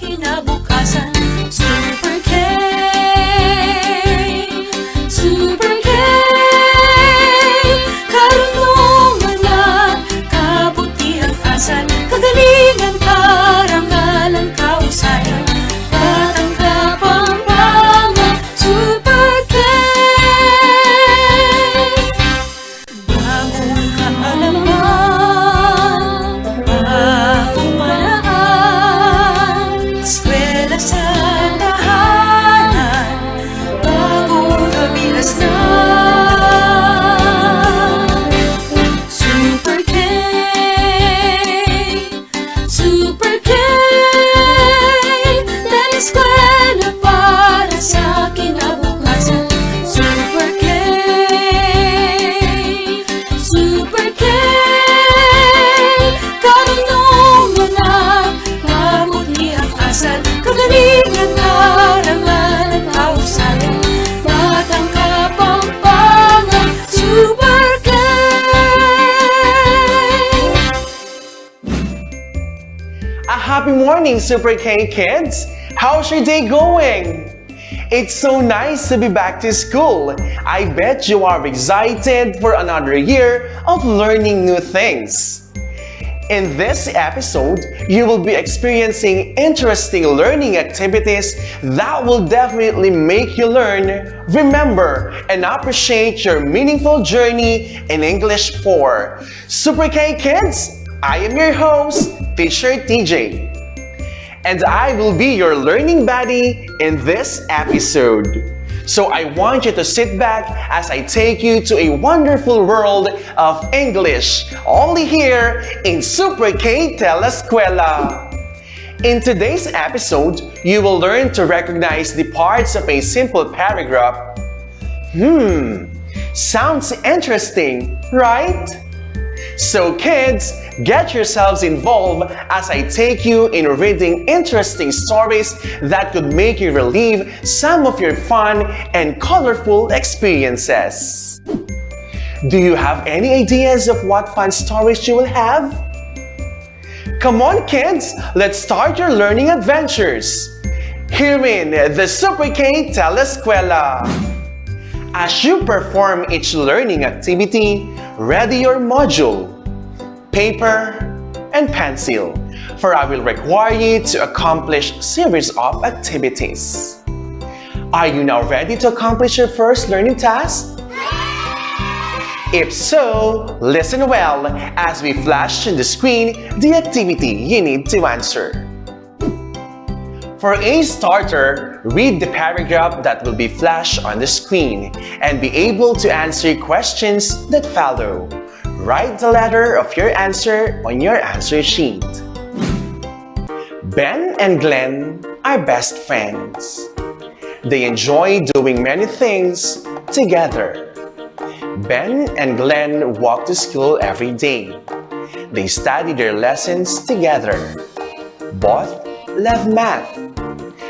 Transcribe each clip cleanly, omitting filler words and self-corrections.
kinabukasan. Super K, Super K, karunungan at kabutihan, asal, kagalingan, karangalan, kausayan, batang kapampangan. Super K, bagong kaalaman, bagong paraan, eskwela sa tahanan, bagong kabilasnan. Super K, Super K, TeleSkwela para sa kinabukasan. Super K, Super K, karunungan at kabutihan, asal, kagalingan, karangalan, kausayan, batang kapampangan. Super K. A happy morning, Super K kids! How's your day going? It's so nice to be back to school. I bet you are excited for another year of learning new things. In this episode, you will be experiencing interesting learning activities that will definitely make you learn, remember, and appreciate your meaningful journey in English 4. Super K kids, I am your host, Teacher TJ. And I will be your learning buddy in this episode. So I want you to sit back as I take you to a wonderful world of English, only here in Super K TeleSkwela. In today's episode, you will learn to recognize the parts of a simple paragraph. Sounds interesting, right? So kids, get yourselves involved as I take you in reading interesting stories that could make you relive some of your fun and colorful experiences. Do you have any ideas of what fun stories you will have? Come on kids, let's start your learning adventures. Here in the Super K TeleSkwela. As you perform each learning activity, ready your module, paper, and pencil, for I will require you to accomplish series of activities. Are you now ready to accomplish your first learning task? If so, listen well as we flash on the screen the activity you need to answer. For a starter, read the paragraph that will be flashed on the screen and be able to answer questions that follow. Write the letter of your answer on your answer sheet. Ben and Glenn are best friends. They enjoy doing many things together. Ben and Glenn walk to school every day. They study their lessons together. Both love math.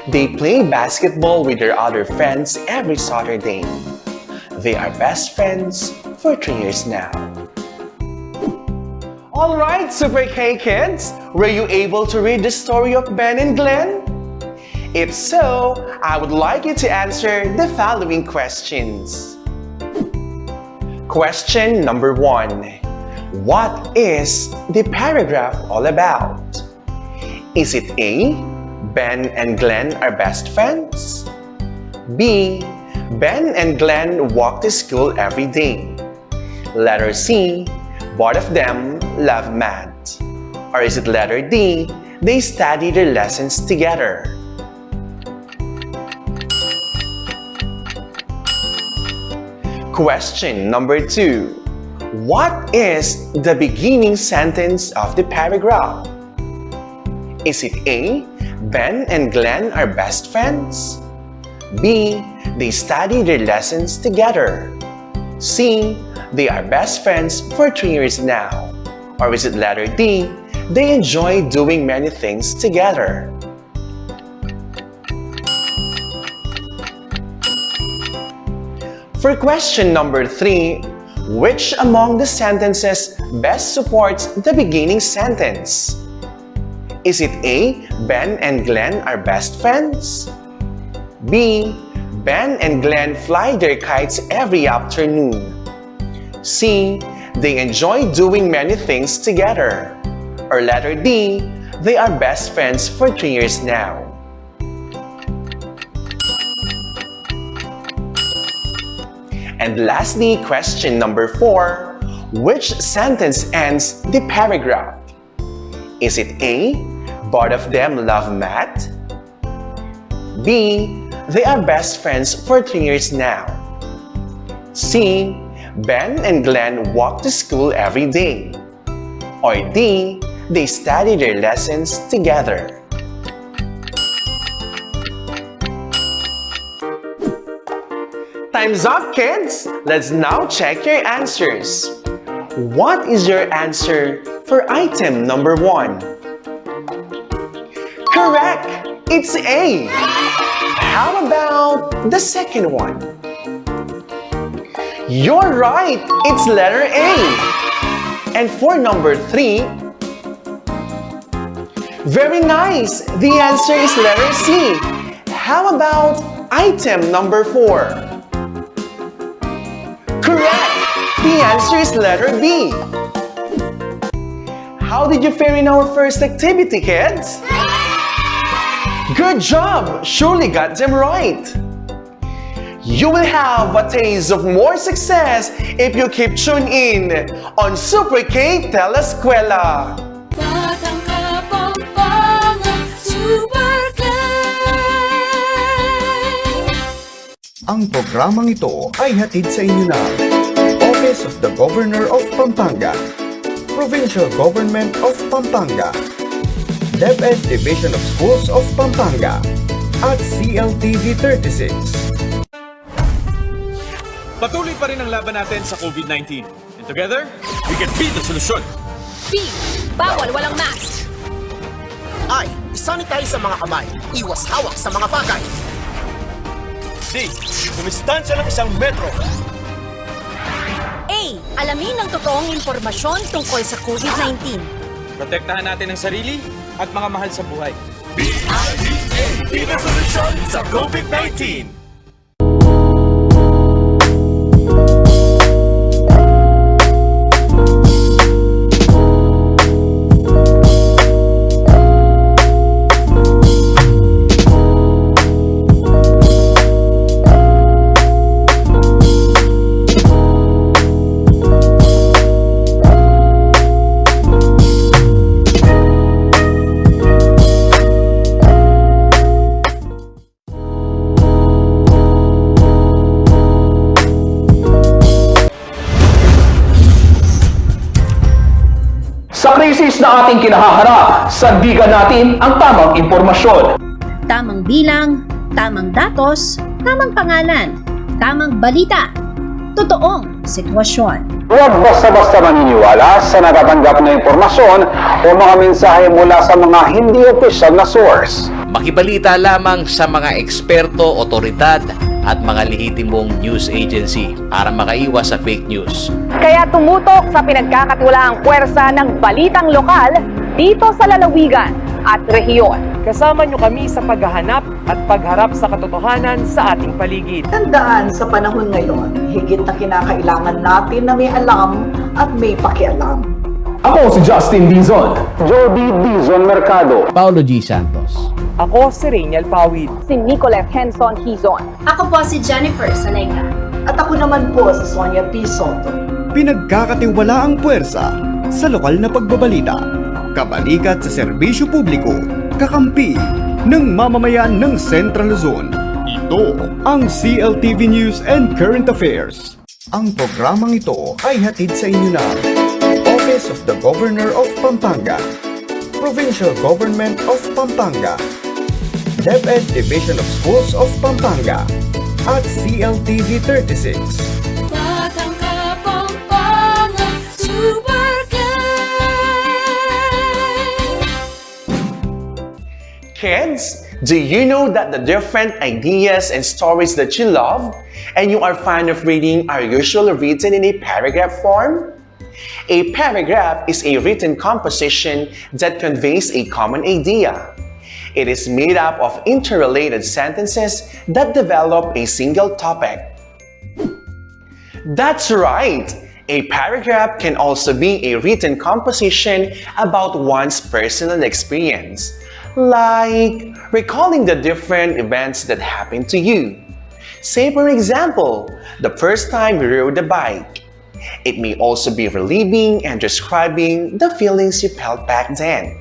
They play basketball with their other friends every Saturday. They are best friends for 3 years now. Alright, Super K kids, were you able to read the story of Ben and Glenn? If so, I would like you to answer the following questions. Question number 1. What is the paragraph all about? Is it A, Ben and Glenn are best friends? B, Ben and Glenn walk to school every day? Letter C, both of them love math? Or is it letter D, they study their lessons together? Question number 2. What is the beginning sentence of the paragraph? Is it A, Ben and Glenn are best friends? B, they study their lessons together? C, they are best friends for 3 years now? Or is it letter D, they enjoy doing many things together? For question number 3, which among the sentences best supports the beginning sentence? Is it A, Ben and Glenn are best friends? B, Ben and Glenn fly their kites every afternoon? C, they enjoy doing many things together? Or letter D, they are best friends for 3 years now? And lastly, question number 4, which sentence ends the paragraph? Is it A, both of them love math? B, they are best friends for 3 years now? C, Ben and Glenn walk to school every day? Or D, they study their lessons together? Time's up, kids! Let's now check your answers. What is your answer for item number 1? Correct! It's A! How about the second one? You're right! It's letter A! And for number 3, very nice! The answer is letter C. How about item number 4? Correct! The answer is letter B. How did you fare in our first activity, kids? Good job! Surely got them right. You will have a taste of more success if you keep tuned in on Super K TeleSkwela. Batang Kapampangan, Super K. Ang programang ito ay hatid sa inyo ng Office of the Governor of Pampanga, Provincial Government of Pampanga, DepEd Division of Schools of Pampanga, at CLTV36. Patuloy pa rin ang laban natin sa COVID-19. And together, we can be the solution. B. Bawal walang mask. I. Isanitize sa mga kamay. Iwas hawak sa mga bagay. D. Dumistansya ng 1 metro. A. Alamin ang totoong impormasyon tungkol sa COVID-19. Protektahan natin ang sarili at mga mahal sa buhay. B-I-D-A. Be the solution sa COVID-19. Sa krisis na ating kinahaharap, sandigan natin ang tamang impormasyon. Tamang bilang, tamang datos, tamang pangalan, tamang balita, totoong sitwasyon. Huwag basta-basta maniniwala sa natatanggap na impormasyon o mga mensahe mula sa mga hindi opisyal na source. Makibalita lamang sa mga eksperto, otoridad at mga lehitimong news agency para makaiwas sa fake news. Kaya tumutok sa pinagkakatiwalaang puwersa ng balitang lokal dito sa lalawigan at rehiyon. Kasama nyo kami sa paghahanap at pagharap sa katotohanan sa ating paligid. Tandaan sa panahon ngayon, higit na kinakailangan natin na may alam at may pakialam. Ako si Justin Dizon. Jody Dizon Mercado. Paulo G. Santos. Ako si Rainiel Pawid. Si Nicolette Henson Hizon. Ako po si Jennifer Salenga. At ako naman po si Sonia P. Soto. Pinagkakatiwalaang puwersa sa lokal na pagbabalita, kabalikat sa serbisyo publiko, kakampi ng mamamayan ng Central Luzon. Ito ang CLTV News and Current Affairs. Ang programang ito ay hatid sa inyo ng Office of the Governor of Pampanga, Provincial Government of Pampanga, DepEd Division of Schools of Pampanga, at CLTV36. Batang Kapampangan, Super K. Kids, do you know that the different ideas and stories that you love and you are fond of reading are usually written in a paragraph form? A paragraph is a written composition that conveys a common idea. It is made up of interrelated sentences that develop a single topic. That's right! A paragraph can also be a written composition about one's personal experience, like recalling the different events that happened to you. Say for example, the first time you rode a bike. It may also be reliving and describing the feelings you felt back then.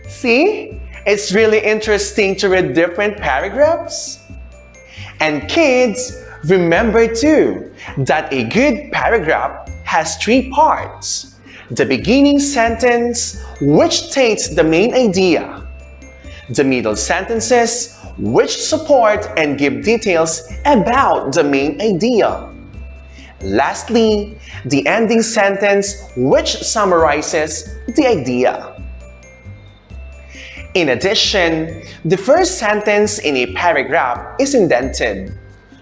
See? It's really interesting to read different paragraphs. And kids, remember too that a good paragraph has 3 parts. The beginning sentence, which states the main idea. The middle sentences, which support and give details about the main idea. Lastly, the ending sentence, which summarizes the idea. In addition, the first sentence in a paragraph is indented.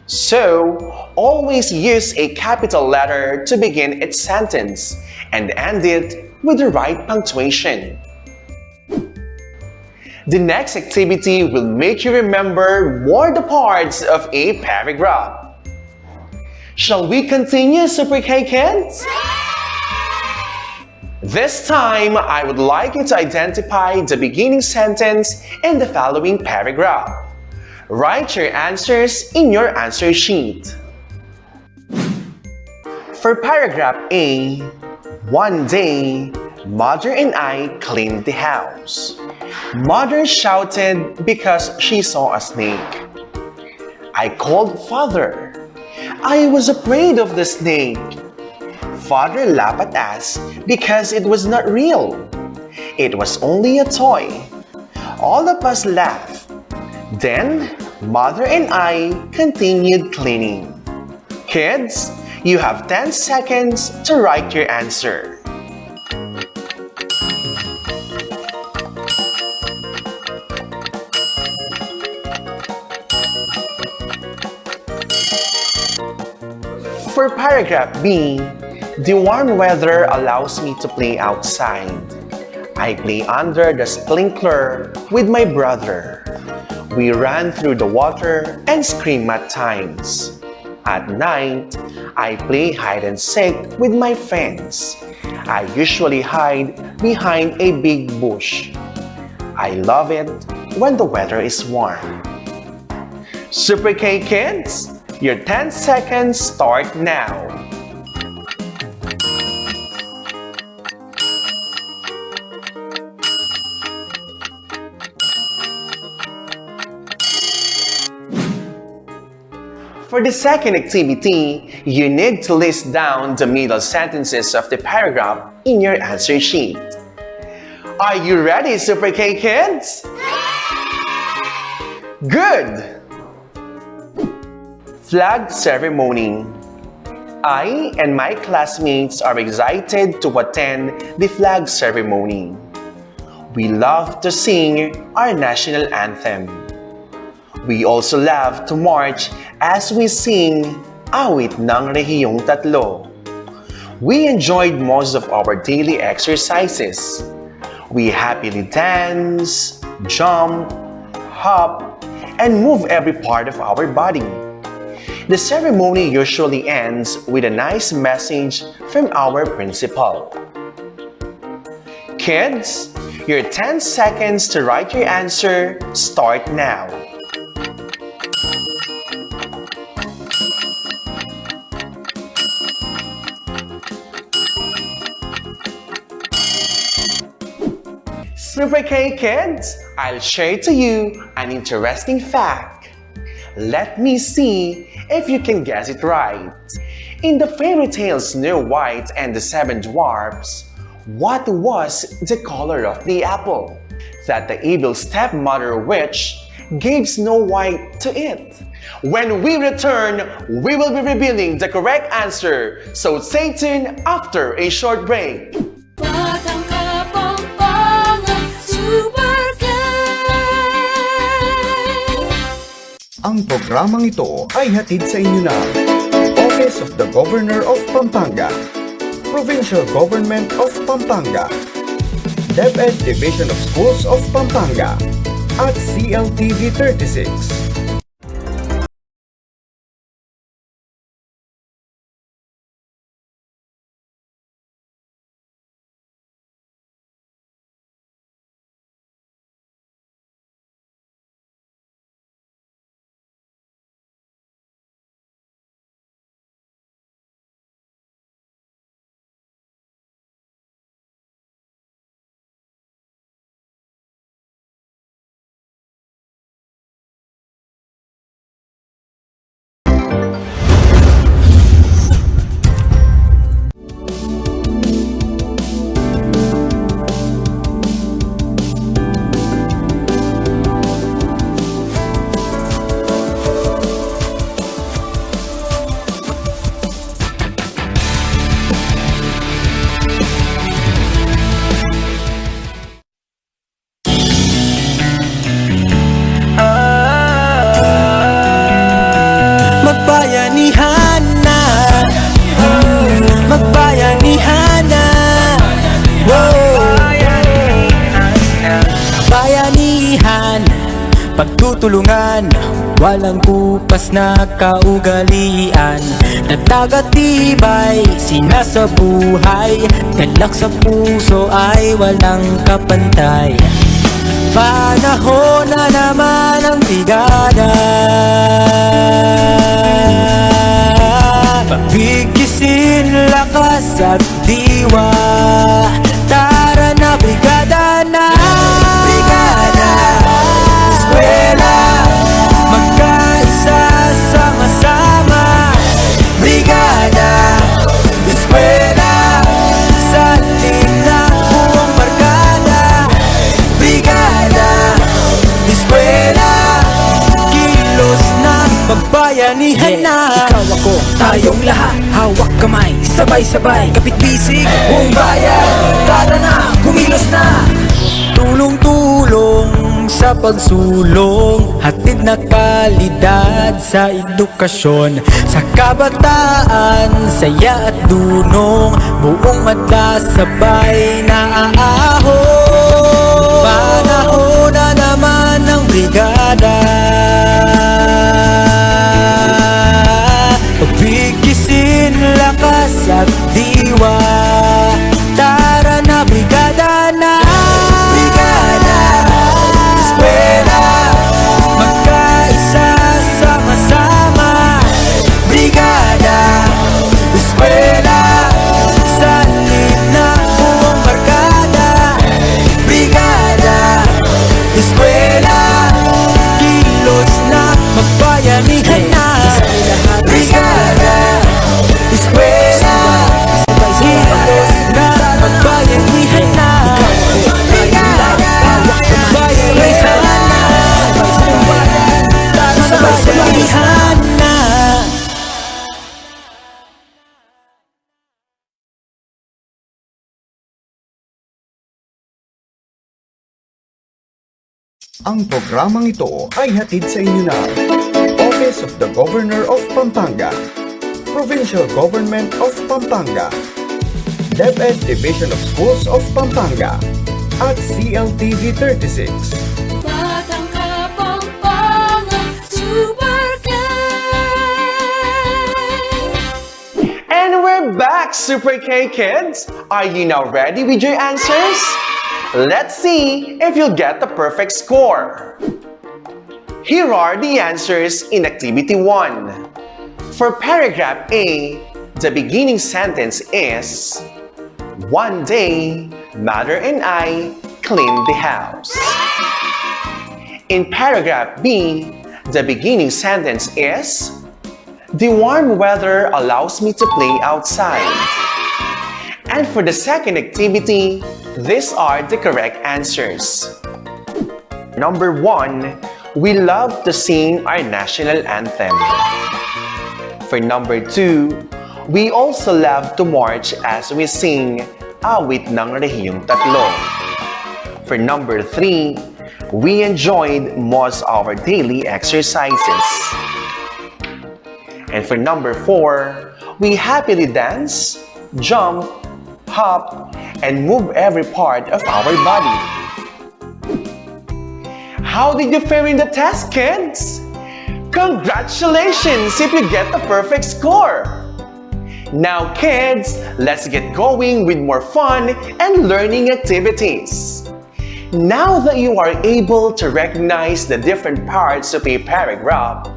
So, always use a capital letter to begin its sentence and end it with the right punctuation. The next activity will make you remember more the parts of a paragraph. Shall we continue, Super K kids? This time, I would like you to identify the beginning sentence in the following paragraph. Write your answers in your answer sheet. For paragraph A, one day, Mother and I cleaned the house. Mother shouted because she saw a snake. I called Father. I was afraid of the snake. Father laughed at us because it was not real. It was only a toy. All of us laughed. Then, Mother and I continued cleaning. Kids, you have 10 seconds to write your answer. For paragraph B, the warm weather allows me to play outside. I play under the sprinkler with my brother. We ran through the water and scream at times. At night, I play hide and seek with my friends. I usually hide behind a big bush. I love it when the weather is warm. Super K kids, your 10 seconds start now. For the second activity, you need to list down the middle sentences of the paragraph in your answer sheet. Are you ready, Super K kids? Good! Flag ceremony. I and my classmates are excited to attend the flag ceremony. We love to sing our national anthem. We also love to march as we sing Awit ng Rehiyong Tatlo. We enjoyed most of our daily exercises. We happily dance, jump, hop, and move every part of our body. The ceremony usually ends with a nice message from our principal. Kids, your 10 seconds to write your answer start now. Super K kids, I'll share to you an interesting fact. Let me see if you can guess it right. In the fairy tale Snow White and the Seven Dwarfs, what was the color of the apple that the evil stepmother witch gave Snow White to eat? When we return, we will be revealing the correct answer, so stay tuned after a short break. Batang Kapampangan, Super K! Ang programang ito ay hatid sa inyo ng Office of the Governor of Pampanga, Provincial Government of Pampanga, DepEd Division of Schools of Pampanga, at CLTV36. Magbayanihan na, magbayanihan na, bayanihan, pagtutulungan, walang kupas na kaugalian, nagtagatibay, sinasabuhay, galak sa puso ay walang kapantay. Panahon na naman ang brigada, pagbigkisin lakas at diwa. Tara na brigada na, brigada, eskwela, magkaisa sama-sama. Brigada, eskwela, salin na buong barkada. Brigada, eskwela, kilos na, magbayanihan na. Ikaw ako, tayong lahat, hawak kamay, sabay-sabay, kapit-bisig, buong bayan. Tara na, kumilos na. Tulong-tulong sa pagsulong, hatid na kalidad sa edukasyon. Sa kabataan, saya at dunong, buong madla sabay na aahon. Panahon na naman ng brigada, pagbigisin lakas at diwa. Tara na brigada na, brigada, eskwela, magkaisa sama-sama. Brigada, eskwela, salin na buong barkada. Brigada, eskwela, kilos na, magbayanihan na. Brigada, eskwela, kilos na, magbayanihan na. Brigada, magbayanihan na. Magbayanihan na. Ang programang ito ay hatid sa inyo ng Office of the Governor of Pampanga, Provincial Government of Pampanga, DepEd Division of Schools of Pampanga, at CLTV36. Batang Kapampangan, Super And we're back, Super K kids! Are you now ready with your answers? Let's see if you'll get the perfect score. Here are the answers in Activity 1. For paragraph A, the beginning sentence is, one day, Mother and I cleaned the house. In paragraph B, the beginning sentence is, the warm weather allows me to play outside. And for the second activity, these are the correct answers. Number 1, we love to sing our national anthem. For number 2, we also love to march as we sing Awit ng Rehiyong Tatlo. For number 3, we enjoyed most of our daily exercises. And for number 4, we happily dance, jump, hop, and move every part of our body. How did you fare in the test, kids? Congratulations if you get the perfect score! Now kids, let's get going with more fun and learning activities. Now that you are able to recognize the different parts of a paragraph,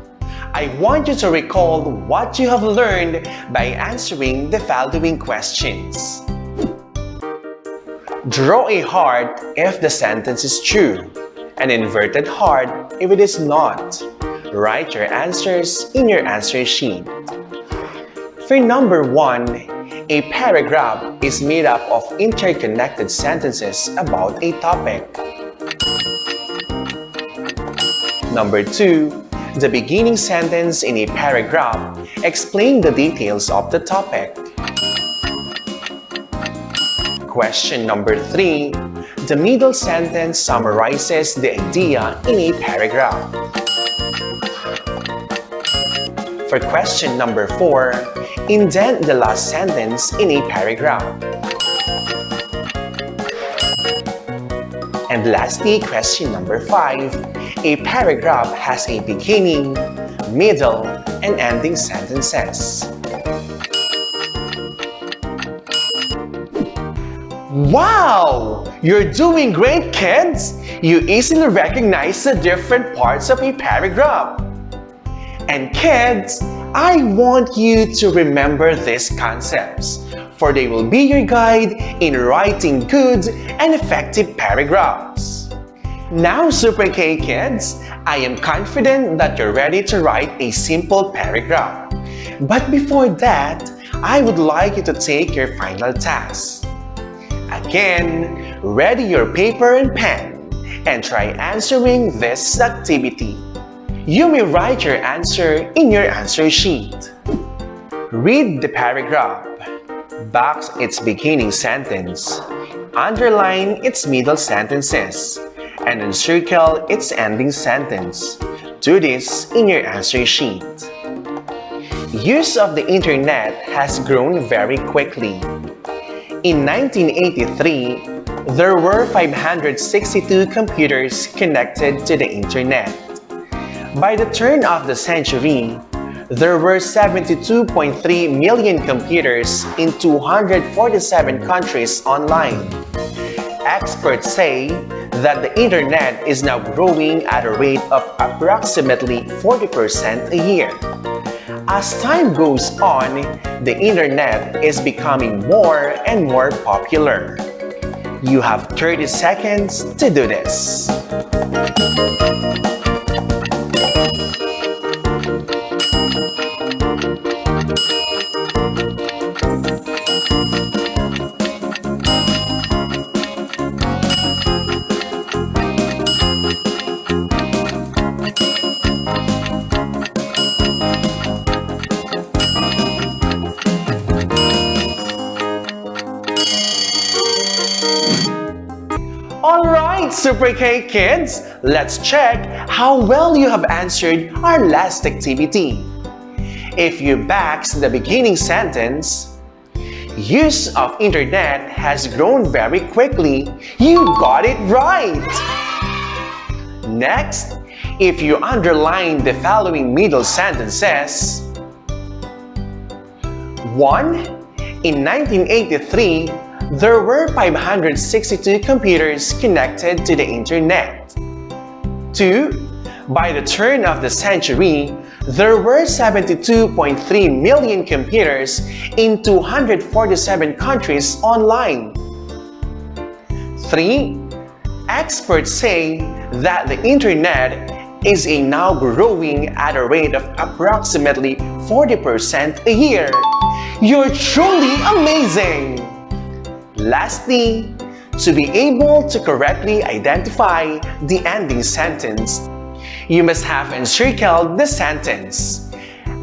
I want you to recall what you have learned by answering the following questions. Draw a heart if the sentence is true, an inverted heart if it is not. Write your answers in your answer sheet. For number 1, a paragraph is made up of interconnected sentences about a topic. Number 2, the beginning sentence in a paragraph explains the details of the topic. Question number 3, the middle sentence summarizes the idea in a paragraph. For question number 4, indent the last sentence in a paragraph. And lastly, question number 5, a paragraph has a beginning, middle, and ending sentences. Wow! You're doing great, kids! You easily recognize the different parts of a paragraph. And kids, I want you to remember these concepts, for they will be your guide in writing good and effective paragraphs. Now, Super K kids, I am confident that you're ready to write a simple paragraph. But before that, I would like you to take your final task. Again, ready your paper and pen and try answering this activity. You may write your answer in your answer sheet. Read the paragraph. Box its beginning sentence. Underline its middle sentences. And encircle its ending sentence. Do this in your answer sheet. Use of the internet has grown very quickly. In 1983, there were 562 computers connected to the internet. By the turn of the century, there were 72.3 million computers in 247 countries online. Experts say that the internet is now growing at a rate of approximately 40% a year. As time goes on, the internet is becoming more and more popular. You have 30 seconds to do this. Alright, Super K kids, let's check how well you have answered our last activity. If you box the beginning sentence, use of internet has grown very quickly, you got it right! Next, if you underline the following middle sentences, 1. In 1983, there were 562 computers connected to the internet. 2. By the turn of the century, there were 72.3 million computers in 247 countries online. 3. Experts say that the internet is now growing at a rate of approximately 40% a year. You're truly amazing! Lastly, to be able to correctly identify the ending sentence, you must have encircled the sentence.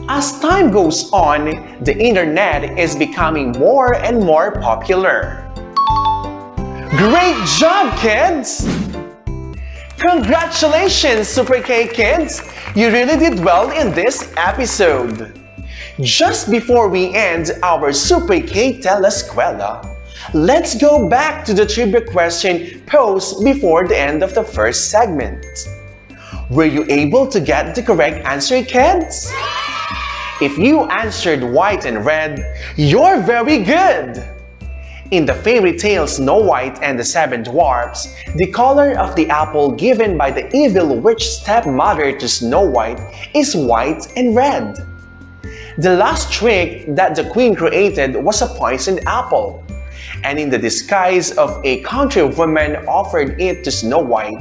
As time goes on, the internet is becoming more and more popular. Great job, kids! Congratulations, Super K kids! You really did well in this episode. Just before we end our Super K TeleSkwela, Let's go back to the trivia question posed before the end of the first segment. Were you able to get the correct answer, kids? If you answered white and red, you're very good! In the fairy tale Snow White and the Seven Dwarfs, the color of the apple given by the evil witch stepmother to Snow White is white and red. The last trick that the queen created was a poisoned apple, and in the disguise of a countrywoman offered it to Snow White.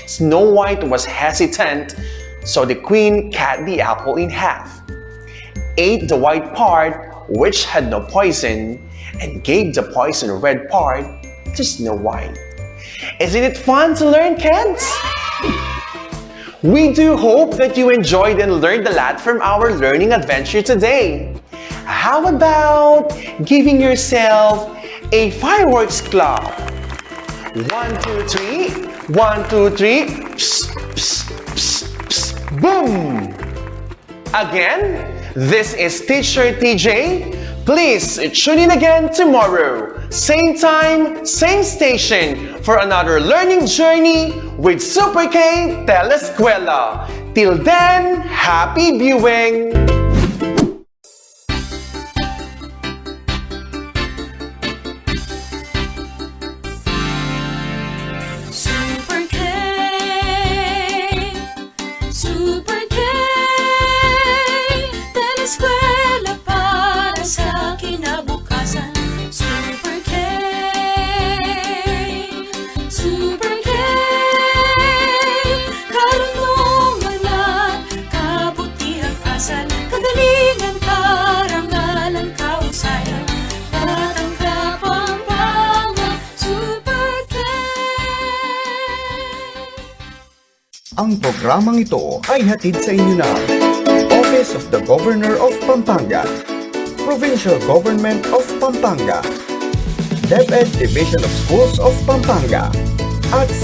Snow White was hesitant, so the queen cut the apple in half, ate the white part, which had no poison, and gave the poison red part to Snow White. Isn't it fun to learn, kids? We do hope that you enjoyed and learned a lot from our learning adventure today. How about giving yourself a fireworks clap? 1, 2, 3. 1, 2, 3. Psst, psst, psst, psst. Boom! Again, this is Teacher TJ. Please tune in again tomorrow. Same time, same station for another learning journey with Super K TeleSkwela. Till then, happy viewing! Super K, Super K, TeleSkwela para sa kinabukasan. Super K, Super K, karunungan at kabutihang asal, kagalingan, karangalan, kahusayan, batang Kapampangan, Super K. Ang programang ito ay hatid sa inyo ng Office of the Governor of Pampanga, Provincial Government of Pampanga, DepEd Division of Schools of Pampanga, at